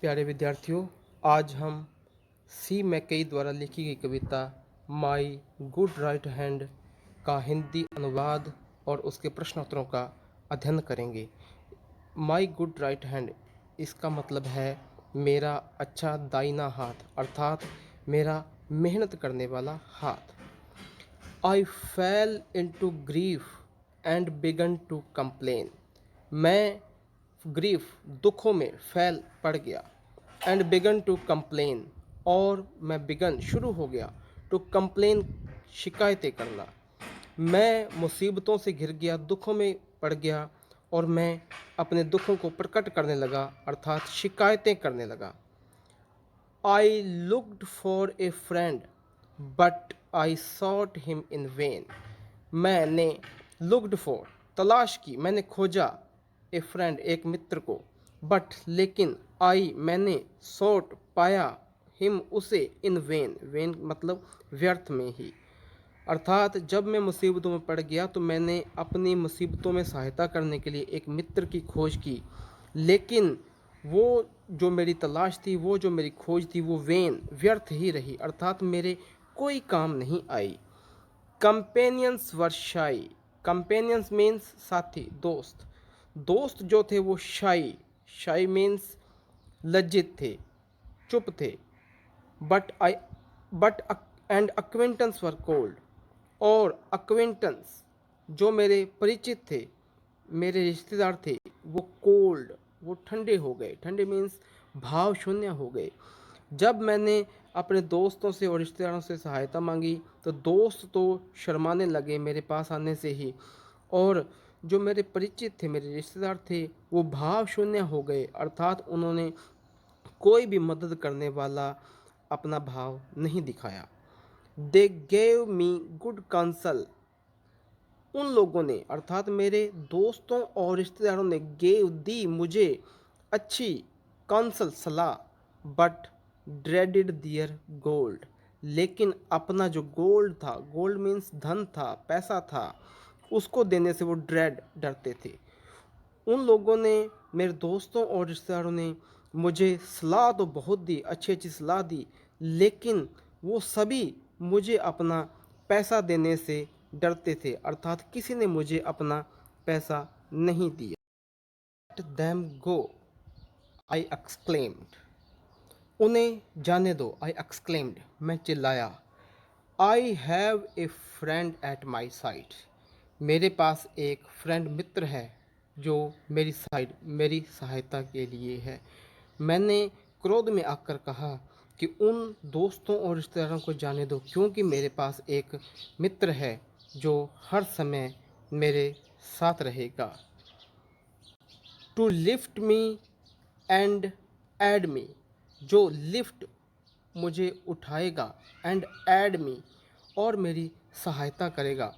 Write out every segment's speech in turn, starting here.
प्यारे विद्यार्थियों, आज हम सी मैकई द्वारा लिखी गई कविता माई गुड राइट हैंड का हिंदी अनुवाद और उसके प्रश्नोत्तरों का अध्ययन करेंगे। माई गुड राइट हैंड इसका मतलब है मेरा अच्छा दाहिना हाथ, अर्थात मेरा मेहनत करने वाला हाथ। I fell into grief and began to complain. मैं ग्रीफ दुखों में फैल पड़ गया। एंड बिगन टू कंप्लेन, और मैं बिगन शुरू हो गया, टू कंप्लेन शिकायतें करना। मैं मुसीबतों से घिर गया, दुखों में पड़ गया और मैं अपने दुखों को प्रकट करने लगा, अर्थात शिकायतें करने लगा। I looked for a friend but I sought him in vain. मैंने लुक्ड फॉर तलाश की, मैंने खोजा, ए फ्रेंड एक मित्र को, बट लेकिन आई मैंने सॉट पाया, हिम उसे, इन वेन, वेन मतलब व्यर्थ में ही। अर्थात जब मैं मुसीबतों में पड़ गया तो मैंने अपनी मुसीबतों में सहायता करने के लिए एक मित्र की खोज की, लेकिन वो जो मेरी तलाश थी, वो जो मेरी खोज थी, वो वेन व्यर्थ ही रही, अर्थात मेरे कोई काम नहीं आई। कंपेनियंस वर शाई। कंपेनियंस मीन्स साथी, दोस्त। दोस्त जो थे वो शाई, शाई मीन्स लज्जित थे, चुप थे। But I but and acquaintance were cold. और अक्वेंटेंस जो मेरे परिचित थे, मेरे रिश्तेदार थे, वो कोल्ड, वो ठंडे हो गए। ठंडे मीन्स भाव शून्य हो गए। जब मैंने अपने दोस्तों से और रिश्तेदारों से सहायता मांगी तो दोस्त तो शर्माने लगे मेरे पास आने से ही, और जो मेरे परिचित थे, मेरे रिश्तेदार थे, वो भाव शून्य हो गए, अर्थात उन्होंने कोई भी मदद करने वाला अपना भाव नहीं दिखाया। They gave me good counsel. उन लोगों ने, अर्थात मेरे दोस्तों और रिश्तेदारों ने, गेव दी मुझे अच्छी काउंसल सलाह, बट ड्रेडिड दियर गोल्ड। लेकिन अपना जो गोल्ड था, गोल्ड मीन्स धन था, पैसा था, उसको देने से वो ड्रेड, डरते थे। उन लोगों ने, मेरे दोस्तों और रिश्तेदारों ने मुझे सलाह तो बहुत दी, अच्छी अच्छी सलाह दी, लेकिन वो सभी मुझे अपना पैसा देने से डरते थे, अर्थात किसी ने मुझे अपना पैसा नहीं दिया। लेट देम गो, आई एक्सक्लेम्ड। उन्हें जाने दो, आई एक्सक्लेम्ड, मैं चिल्लाया। I have a friend at my side. मेरे पास एक फ्रेंड, मित्र है, जो मेरी साइड, मेरी सहायता के लिए है। मैंने क्रोध में आकर कहा कि उन दोस्तों और रिश्तेदारों को जाने दो, क्योंकि मेरे पास एक मित्र है जो हर समय मेरे साथ रहेगा। To lift me and aid me, जो लिफ्ट मुझे उठाएगा, एंड एड मी और मेरी सहायता करेगा।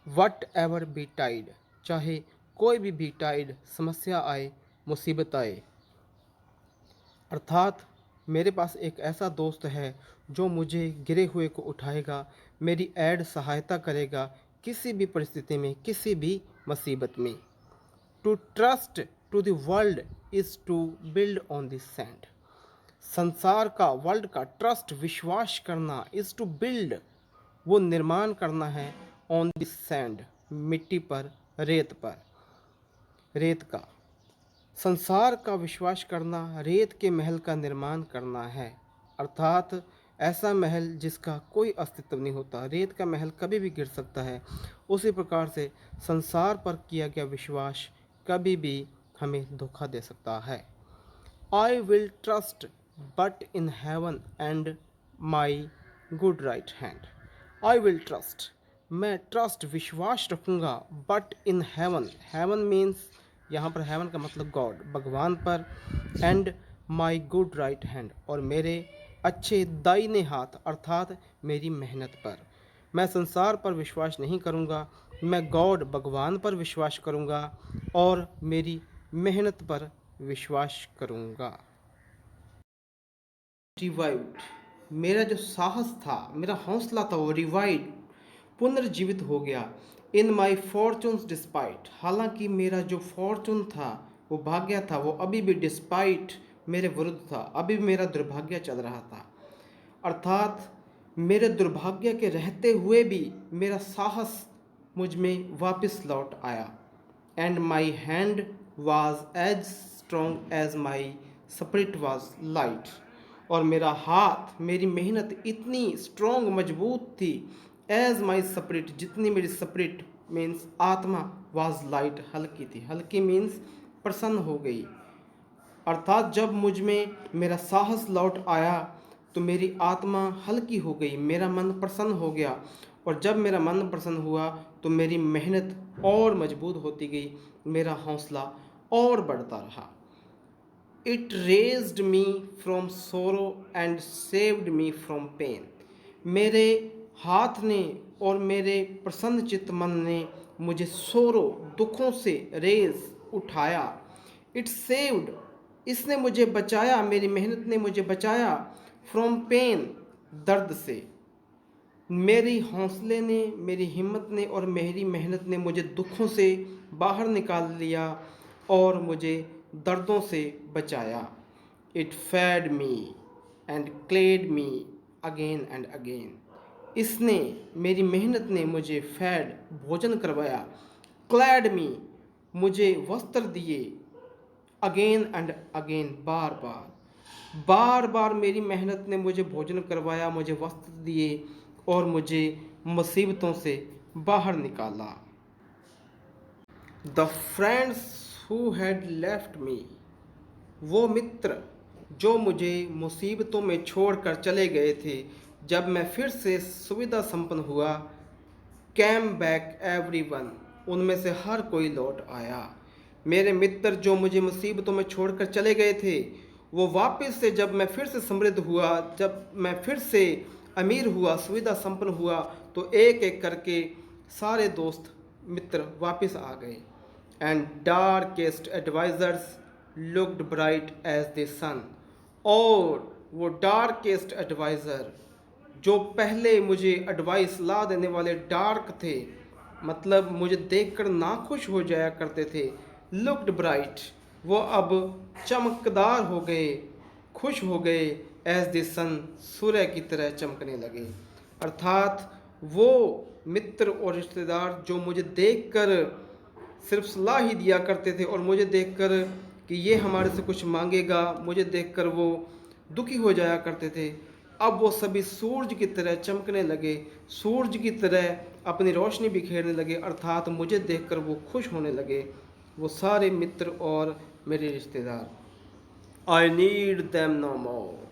वट एवर बी टाइड, चाहे कोई भी बीटाइड समस्या आए, मुसीबत आए, अर्थात मेरे पास एक ऐसा दोस्त है जो मुझे गिरे हुए को उठाएगा, मेरी ऐड सहायता करेगा किसी भी परिस्थिति में, किसी भी मुसीबत में। To trust to the world is to build on the sand. संसार का, वर्ल्ड का, ट्रस्ट विश्वास करना, इज़ टू बिल्ड वो निर्माण करना है, ऑन द सैंड मिट्टी पर, रेत पर, रेत का। संसार का विश्वास करना, रेत के महल का निर्माण करना है, अर्थात ऐसा महल जिसका कोई अस्तित्व नहीं होता। रेत का महल कभी भी गिर सकता है। उसी प्रकार से संसार पर किया गया विश्वास कभी भी हमें धोखा दे सकता है। I will trust but in heaven and my good right hand. I will trust, मैं ट्रस्ट विश्वास रखूँगा, but in heaven, heaven means यहाँ पर हेवन का मतलब गॉड, भगवान पर, and my good right hand और मेरे अच्छे दाहिने हाथ, अर्थात मेरी मेहनत पर। मैं संसार पर विश्वास नहीं करूँगा, मैं गॉड, भगवान पर विश्वास करूँगा और मेरी मेहनत पर विश्वास करूँगा। रिवाइव्ड, मेरा जो साहस था, मेरा हौसला था, वो रिवाइव्ड, पुनर्जीवित हो गया। इन माई फॉर्चून्स डिस्पाइट, हालांकि मेरा जो फॉर्चून था, वो भाग्य था, वो अभी भी डिस्पाइट मेरे विरुद्ध था, अभी मेरा दुर्भाग्य चल रहा था। अर्थात मेरे दुर्भाग्य के रहते हुए भी मेरा साहस मुझ में वापस लौट आया। And my hand was as strong as my spirit was light. और मेरा हाथ, मेरी मेहनत इतनी स्ट्रॉन्ग मजबूत थी, एज माई स्पिरिट, जितनी मेरी स्पिरिट मीन्स आत्मा, वॉज लाइट, हल्की थी। हल्की मीन्स प्रसन्न हो गई। अर्थात जब मुझ में मेरा साहस लौट आया तो मेरी आत्मा हल्की हो गई, मेरा मन प्रसन्न हो गया। और जब मेरा मन प्रसन्न हुआ तो मेरी मेहनत और मजबूत होती गई, मेरा हौसला और बढ़ता रहा। It raised me from sorrow and saved me from pain. मेरे हाथ ने और मेरे प्रसन्न चित्त मन ने मुझे सोरो, दुखों से, रेज, उठाया। इट सेव्ड, इसने मुझे बचाया, मेरी मेहनत ने मुझे बचाया, फ्रॉम पेन, दर्द से। मेरी हौसले ने, मेरी हिम्मत ने और मेरी मेहनत ने मुझे दुखों से बाहर निकाल लिया और मुझे दर्दों से बचाया। It fed me and clad me again and again. इसने, मेरी मेहनत ने मुझे फेड, भोजन करवाया, क्लैड मी, मुझे वस्त्र दिए, अगेन एंड अगेन, बार बार। बार बार मेरी मेहनत ने मुझे भोजन करवाया, मुझे वस्त्र दिए और मुझे मुसीबतों से बाहर निकाला। The friends who had left me, वो मित्र जो मुझे मुसीबतों में छोड़कर चले गए थे, जब मैं फिर से सुविधा संपन्न हुआ, कैम बैक एवरीवन, उनमें से हर कोई लौट आया। मेरे मित्र जो मुझे मुसीबतों में छोड़कर चले गए थे, वो वापस से, जब मैं फिर से समृद्ध हुआ, जब मैं फिर से अमीर हुआ, सुविधा संपन्न हुआ, तो एक एक करके सारे दोस्त मित्र वापस आ गए। And darkest advisers looked bright as the sun. और वो डार्केस्ट एडवाइज़र जो पहले मुझे एडवाइस ला देने वाले डार्क थे, मतलब मुझे देखकर नाखुश हो जाया करते थे, लुक्ड ब्राइट, वो अब चमकदार हो गए, खुश हो गए, एज द सन, सूर्य की तरह चमकने लगे। अर्थात वो मित्र और रिश्तेदार जो मुझे देखकर सिर्फ सलाह ही दिया करते थे और मुझे देखकर कि ये हमारे से कुछ मांगेगा, मुझे देखकर वो दुखी हो जाया करते थे, अब वो सभी सूरज की तरह चमकने लगे, सूरज की तरह अपनी रोशनी बिखेरने लगे। अर्थात मुझे देखकर वो खुश होने लगे, वो सारे मित्र और मेरे रिश्तेदार। आई नीड देम नो मोर,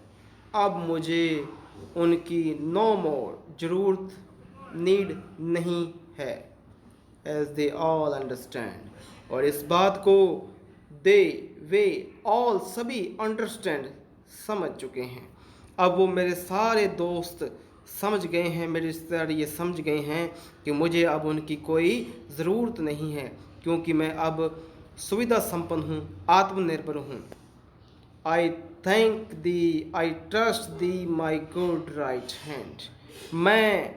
अब मुझे उनकी नो मोर, ज़रूरत, नीड नहीं है, एज दे ऑल अंडरस्टैंड, और इस बात को दे, वे, ऑल, सभी, अंडरस्टैंड, समझ चुके हैं। अब वो मेरे सारे दोस्त समझ गए हैं, मेरे रिश्तेदार ये समझ गए हैं कि मुझे अब उनकी कोई ज़रूरत नहीं है, क्योंकि मैं अब सुविधा संपन्न हूँ, आत्मनिर्भर हूँ। आई thank the, I trust the my good right hand, मैं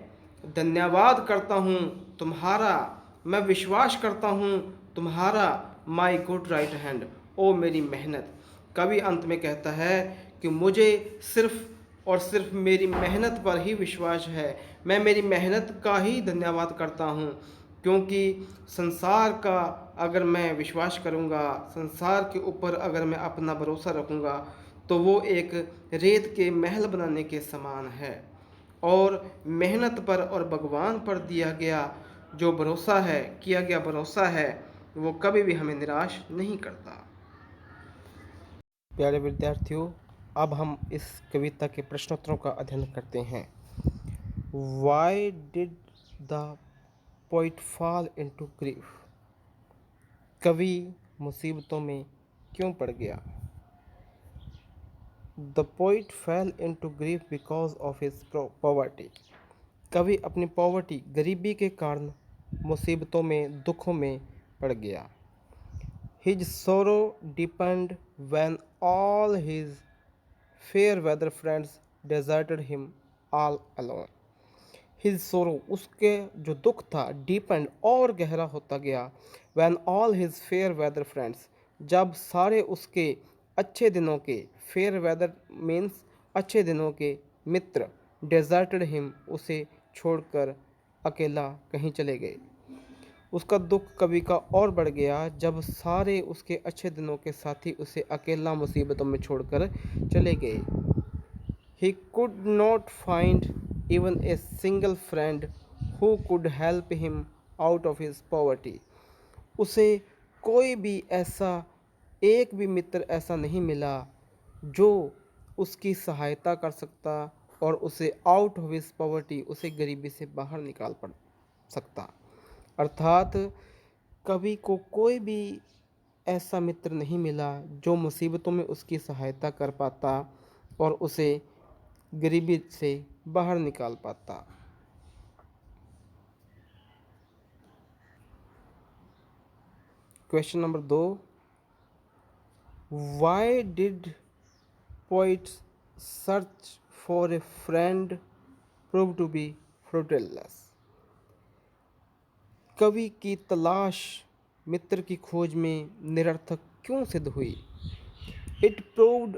धन्यवाद करता हूँ तुम्हारा, मैं विश्वास करता हूँ तुम्हारा, माई गुड राइट हैंड, ओ मेरी मेहनत। कवि अंत में कहता है कि मुझे सिर्फ और सिर्फ मेरी मेहनत पर ही विश्वास है, मैं मेरी मेहनत का ही धन्यवाद करता हूँ, क्योंकि संसार का अगर मैं विश्वास करूँगा, संसार के ऊपर अगर मैं अपना भरोसा रखूँगा, तो वो एक रेत के महल बनाने के समान है। और मेहनत पर और भगवान पर दिया गया जो भरोसा है, किया गया भरोसा है, वो कभी भी हमें निराश नहीं करता। प्यारे विद्यार्थियों, अब हम इस कविता के प्रश्नोत्तरों का अध्ययन करते हैं। Why did the poet fall into grief? कवि मुसीबतों में क्यों पड़ गया? The poet fell into grief because of his poverty. कवि अपनी पॉवर्टी, गरीबी के कारण मुसीबतों में, दुखों में पड़ गया। His sorrow deepened when all his fair weather friends deserted him all alone. His sorrow, उसके जो दुख था, deepened, और गहरा होता गया, when all his fair weather friends, जब सारे उसके अच्छे दिनों के, फेयर वेदर मीन्स अच्छे दिनों के मित्र, डेजर्टेड हिम, उसे छोड़कर अकेला कहीं चले गए। उसका दुख कवि का और बढ़ गया जब सारे उसके अच्छे दिनों के साथी उसे अकेला मुसीबतों में छोड़कर चले गए। He could not find even a single friend who could help him out of his poverty. उसे कोई भी ऐसा, एक भी मित्र ऐसा नहीं मिला जो उसकी सहायता कर सकता और उसे आउट ऑफ हिज पॉवर्टी, उसे गरीबी से बाहर निकाल पड़ सकता। अर्थात कवि को कोई भी ऐसा मित्र नहीं मिला जो मुसीबतों में उसकी सहायता कर पाता और उसे गरीबी से बाहर निकाल पाता। Question number 2, why did poets search for a friend prove to be fruitless? कवि की तलाश मित्र की खोज में निरर्थक क्यों सिद्ध हुई? It proved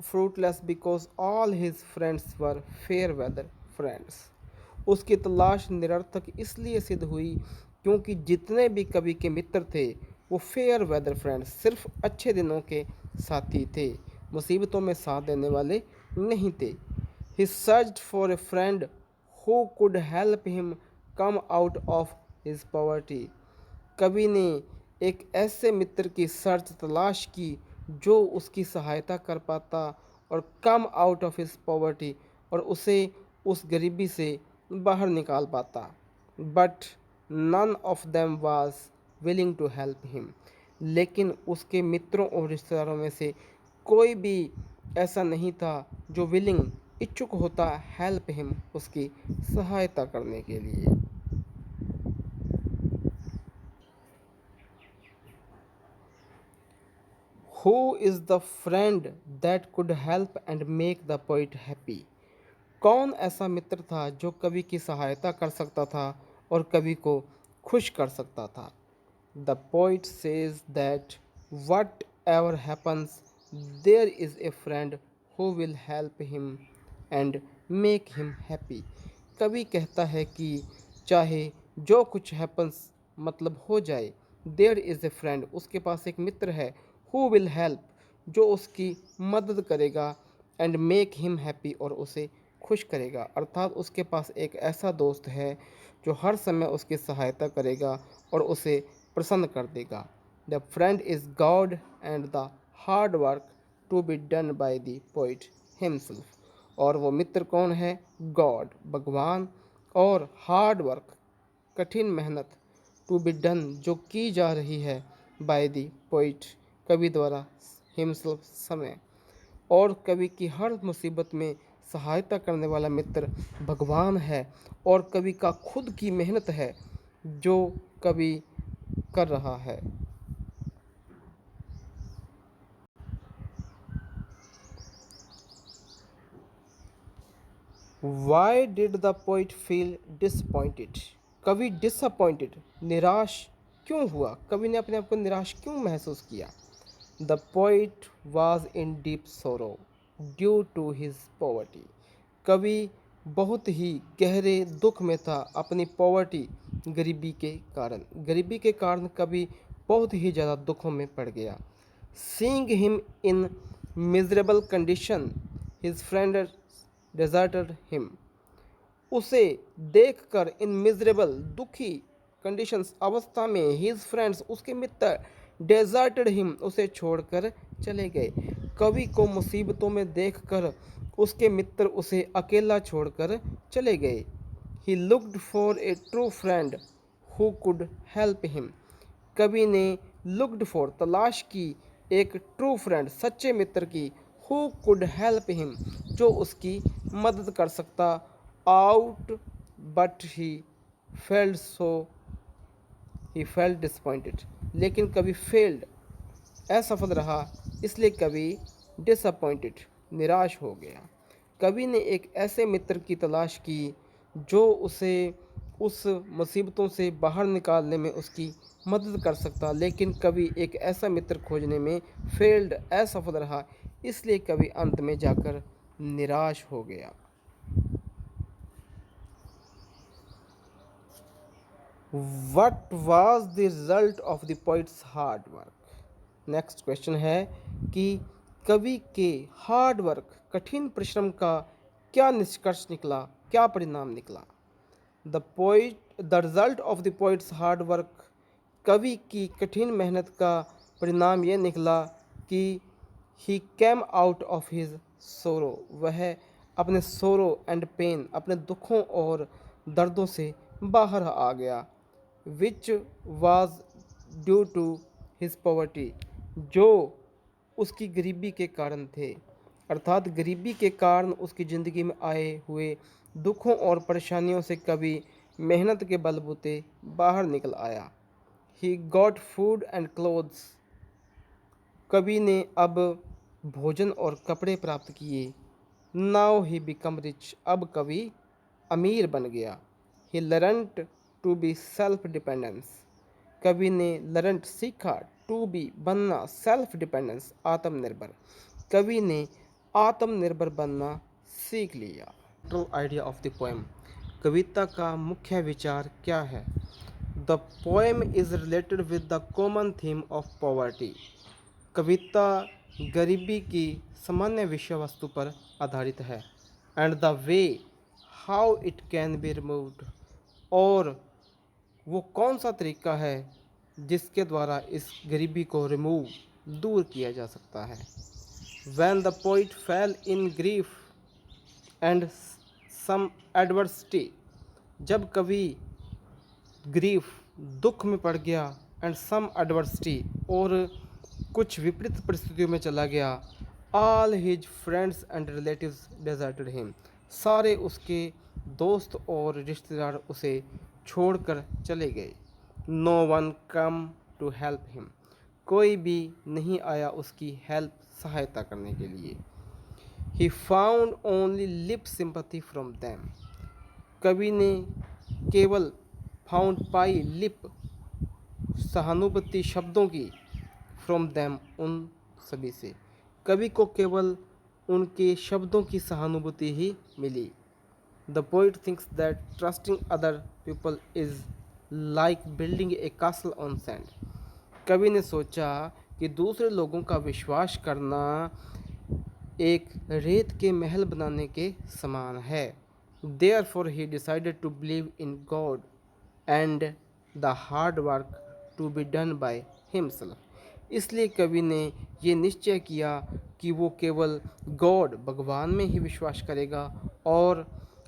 fruitless because all his friends were fair weather friends. उसकी तलाश निरर्थक इसलिए सिद्ध हुई क्योंकि जितने भी कवि के मित्र थे वो फेयर वेदर फ्रेंड्स, सिर्फ अच्छे दिनों के साथी थे, मुसीबतों में साथ देने वाले नहीं थे। He searched for a friend who could help him come out of his poverty. कवि ने एक ऐसे मित्र की सर्च तलाश की जो उसकी सहायता कर पाता और come out of his poverty, और उसे उस गरीबी से बाहर निकाल पाता। But none of them was willing to help him, लेकिन उसके मित्रों और रिश्तेदारों में से कोई भी ऐसा नहीं था जो विलिंग, इच्छुक होता हेल्प हिम, उसकी सहायता करने के लिए। Who is the friend that could help and make the poet happy? कौन ऐसा मित्र था जो कवि की सहायता कर सकता था और कवि को खुश कर सकता था? The poet says that whatever happens, there is a friend who will help him and make him happy. कवि कहता है कि चाहे जो कुछ happens, मतलब हो जाए, there is a friend, उसके पास एक मित्र है, who will help, जो उसकी मदद करेगा, and make him happy, और उसे खुश करेगा। अर्थात उसके पास एक ऐसा दोस्त है जो हर समय उसकी सहायता करेगा और उसे प्रसन्न कर देगा। The friend is God and the hard work to be done by the poet himself. और वो मित्र कौन है? गॉड, भगवान, और हार्ड वर्क, कठिन मेहनत, टू बी डन, जो की जा रही है, बाय द पोइट, कवि द्वारा, हिमसेल्फ, समय। और कवि की हर मुसीबत में सहायता करने वाला मित्र भगवान है और कवि का खुद की मेहनत है जो कवि कर रहा है। Why did the poet feel disappointed? कवि डिसअपॉइंटेड, निराश क्यों हुआ? कवि ने अपने आप को निराश क्यों महसूस किया? The poet was in deep sorrow due to his poverty. कवि बहुत ही गहरे दुख में था अपनी पॉवर्टी, गरीबी के कारण। गरीबी के कारण कवि बहुत ही ज़्यादा दुखों में पड़ गया। Seeing him in miserable condition, his friend deserted him. उसे देखकर इन मिजरेबल, दुखी कंडीशंस, अवस्था में, हिज फ्रेंड्स, उसके मित्र, डेजर्टेड हिम, उसे छोड़कर चले गए। कवि को मुसीबतों में देखकर उसके मित्र उसे अकेला छोड़कर चले गए। He looked for A true friend who could help him. कवि ने लुक्ड फॉर, तलाश की, एक ट्रू फ्रेंड, सच्चे मित्र की, हु कुड हेल्प हिम, जो उसकी मदद कर सकता, out, but he failed, so he failed disappointed. लेकिन कवि फेल्ड, असफल रहा, इसलिए कवि डिसअपॉइंटेड, निराश हो गया। कवि ने एक ऐसे मित्र की तलाश की जो उसे उस मुसीबतों से बाहर निकालने में उसकी मदद कर सकता, लेकिन कवि एक ऐसा मित्र खोजने में फेल्ड असफल रहा, इसलिए कवि अंत में जाकर निराश हो गया। What was the result of the poets hard work. Next question है कि कवि के हार्ड वर्क कठिन परिश्रम का क्या निष्कर्ष निकला, क्या परिणाम निकला। The result of the poets hard work, कवि की कठिन मेहनत का परिणाम यह निकला कि ही कैम आउट ऑफ हिज सोरो, वह अपने सोरो एंड पेन, अपने दुखों और दर्दों से बाहर आ गया। Which was due to his poverty, जो उसकी गरीबी के कारण थे, अर्थात गरीबी के कारण उसकी ज़िंदगी में आए हुए दुखों और परेशानियों से कवि मेहनत के बलबूते बाहर निकल आया। He got food and clothes, कवि ने अब भोजन और कपड़े प्राप्त किए। नाउ ही बिकम रिच, अब कवि अमीर बन गया। He learned to be self dependence, कवि ने लर्नड सीखा, टू बी बनना, सेल्फ डिपेंडेंस आत्मनिर्भर, कवि ने आत्मनिर्भर बनना सीख लिया। Total idea of the poem, कविता का मुख्य विचार क्या है। The poem is related with the common theme of poverty, कविता गरीबी की सामान्य विषय वस्तु पर आधारित है। And the way how it can be removed, और वो कौन सा तरीका है जिसके द्वारा इस गरीबी को रिमूव, दूर किया जा सकता है। When the poet fell in grief and some adversity, जब कवि ग्रीफ, दुख में पड़ गया, एंड सम एडवर्सिटी, और कुछ विपरीत परिस्थितियों में चला गया। All his friends and relatives deserted him, सारे उसके दोस्त और रिश्तेदार उसे छोड़कर चले गए। No one come to help him, कोई भी नहीं आया उसकी हेल्प, सहायता करने के लिए। He found only lip sympathy from them, कवि ने केवल फाउंड पाई लिप, सहानुभूति शब्दों की, फ्रॉम दैम, उन सभी से, कवि को केवल उनके शब्दों की सहानुभूति ही मिली। The poet thinks that trusting other people is like building a castle on sand, कवि ने सोचा कि दूसरे लोगों का विश्वास करना एक रेत के महल बनाने के समान है। Therefore he decided to believe in God and the hard work to be done by himself, इसलिए कवि ने ये निश्चय किया कि वो केवल गॉड, भगवान में ही विश्वास करेगा, और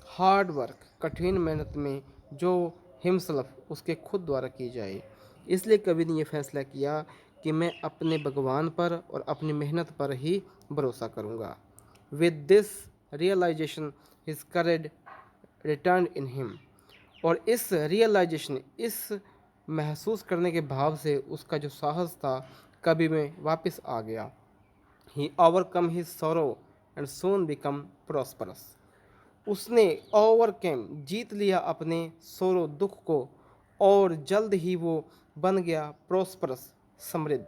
हार्ड वर्क, कठिन मेहनत में, जो हिमसेल्फ, उसके खुद द्वारा की जाए। इसलिए कवि ने यह फैसला किया कि मैं अपने भगवान पर और अपनी मेहनत पर ही भरोसा करूँगा। With this realization his courage return in him, और इस रियलाइजेशन, इस महसूस करने के भाव से उसका जो साहस था कवि में वापस आ गया। He overcome his sorrow and soon become prosperous, उसने ओवरकम, जीत लिया अपने सोरो, दुख को, और जल्द ही वो बन गया प्रॉस्परस, समृद्ध।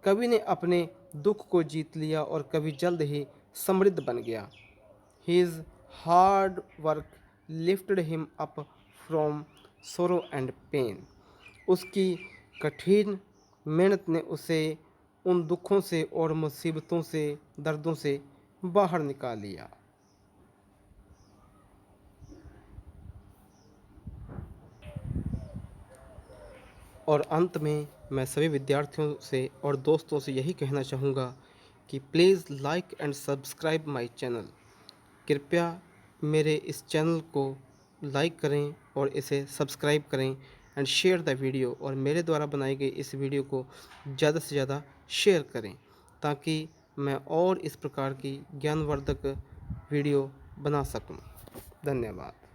कवि ने अपने दुख को जीत लिया और कवि जल्द ही समृद्ध बन गया। His hard work lifted him up from sorrow and pain, उसकी कठिन मेहनत ने उसे उन दुखों से और मुसीबतों से, दर्दों से बाहर निकाल लिया। और अंत में मैं सभी विद्यार्थियों से और दोस्तों से यही कहना चाहूँगा कि please like and subscribe my channel, कृपया मेरे इस चैनल को लाइक करें और इसे सब्सक्राइब करें, एंड शेयर द वीडियो, और मेरे द्वारा बनाई गई इस वीडियो को ज़्यादा से ज़्यादा शेयर करें, ताकि मैं और इस प्रकार की ज्ञानवर्धक वीडियो बना सकूं। धन्यवाद।